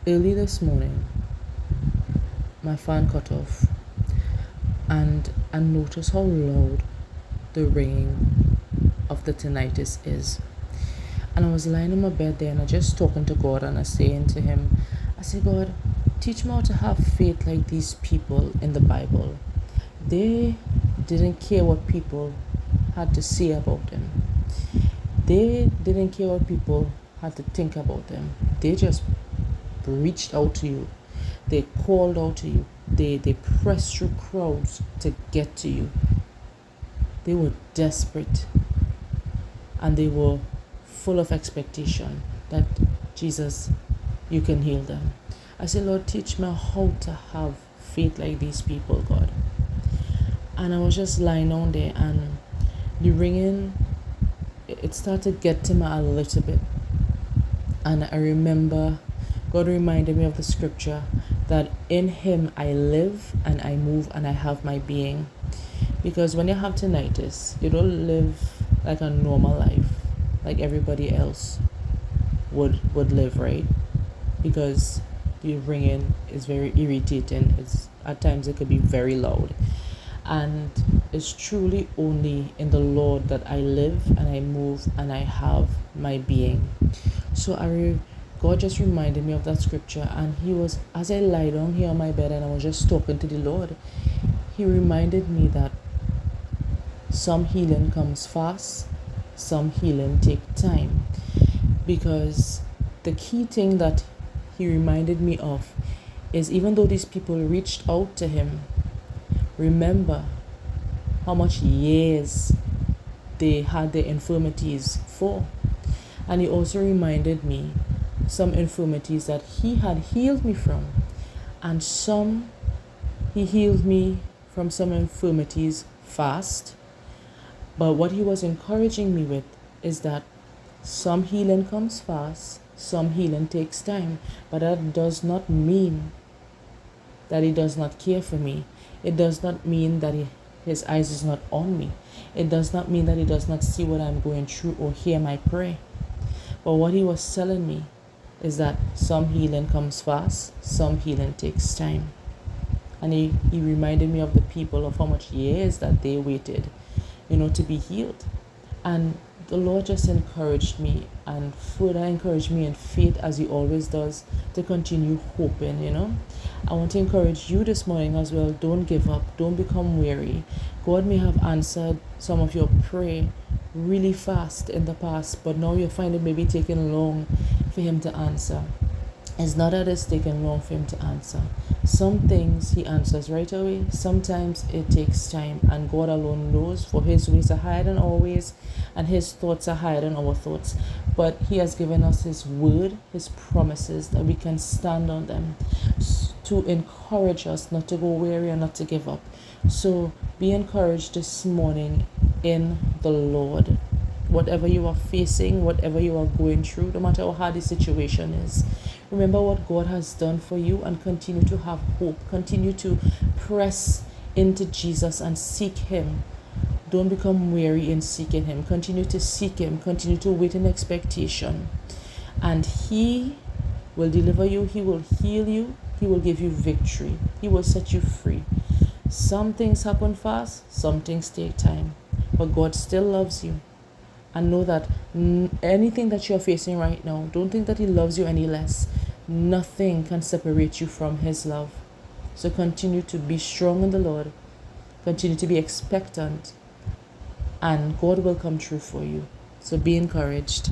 Early this morning, my fan cut off, and I noticed how loud the ringing of the tinnitus is. And I was lying in my bed there, and I just talking to God, and I saying to Him, I said, God, teach me how to have faith like these people in the Bible. They didn't care what people had to say about them. They didn't care what people had to think about them. They just reached out to you. They called out to you. They pressed through crowds to get to you. They were desperate, and they were full of expectation that, Jesus, you can heal them. I said, Lord, teach me how to have faith like these people, God. And I was just lying down there, and the ringing, it started getting me a little bit. And I remember God reminded me of the scripture that in Him I live and I move and I have my being. Because when you have tinnitus, you don't live like a normal life, like everybody else would live, right? Because the ringing is very irritating. At times it could be very loud. And it's truly only in the Lord that I live and I move and I have my being. So God just reminded me of that scripture, and He was, as I lie down here on my bed and I was just talking to the Lord, He reminded me that some healing comes fast, some healing take time. Because the key thing that He reminded me of is, even though these people reached out to Him, remember how much years they had their infirmities for. And He also reminded me some infirmities that He had healed me from, and some He healed me from some infirmities fast. But what He was encouraging me with is that some healing comes fast, some healing takes time. But that does not mean that He does not care for me. It does not mean that His eyes is not on me. It does not mean that He does not see what I'm going through or hear my prayer. But what He was telling me is that some healing comes fast, some healing takes time. And he reminded me of the people, of how much years that they waited, to be healed. And the Lord just encouraged me, and further encouraged me in faith, as He always does, to continue hoping. I want to encourage you this morning as well. Don't give up. Don't become weary. God may have answered some of your prayer really fast in the past, but now you find it maybe taking long for Him to answer. It's not that it's taking long for Him to answer. Some things He answers right away. Sometimes it takes time, and God alone knows, for His ways are higher than our ways, and His thoughts are higher than our thoughts. But He has given us His word, His promises, that we can stand on them, to encourage us not to go weary and not to give up. So be encouraged this morning in the Lord. Whatever you are facing, whatever you are going through, no matter how hard the situation is, remember what God has done for you, and continue to have hope. Continue to press into Jesus and seek Him. Don't become weary in seeking Him. Continue to seek Him. Continue to wait in expectation. And He will deliver you. He will heal you. He will give you victory. He will set you free. Some things happen fast. Some things take time. But God still loves you. And know that anything that you're facing right now, don't think that He loves you any less. Nothing can separate you from His love. So continue to be strong in the Lord. Continue to be expectant. And God will come true for you. So be encouraged.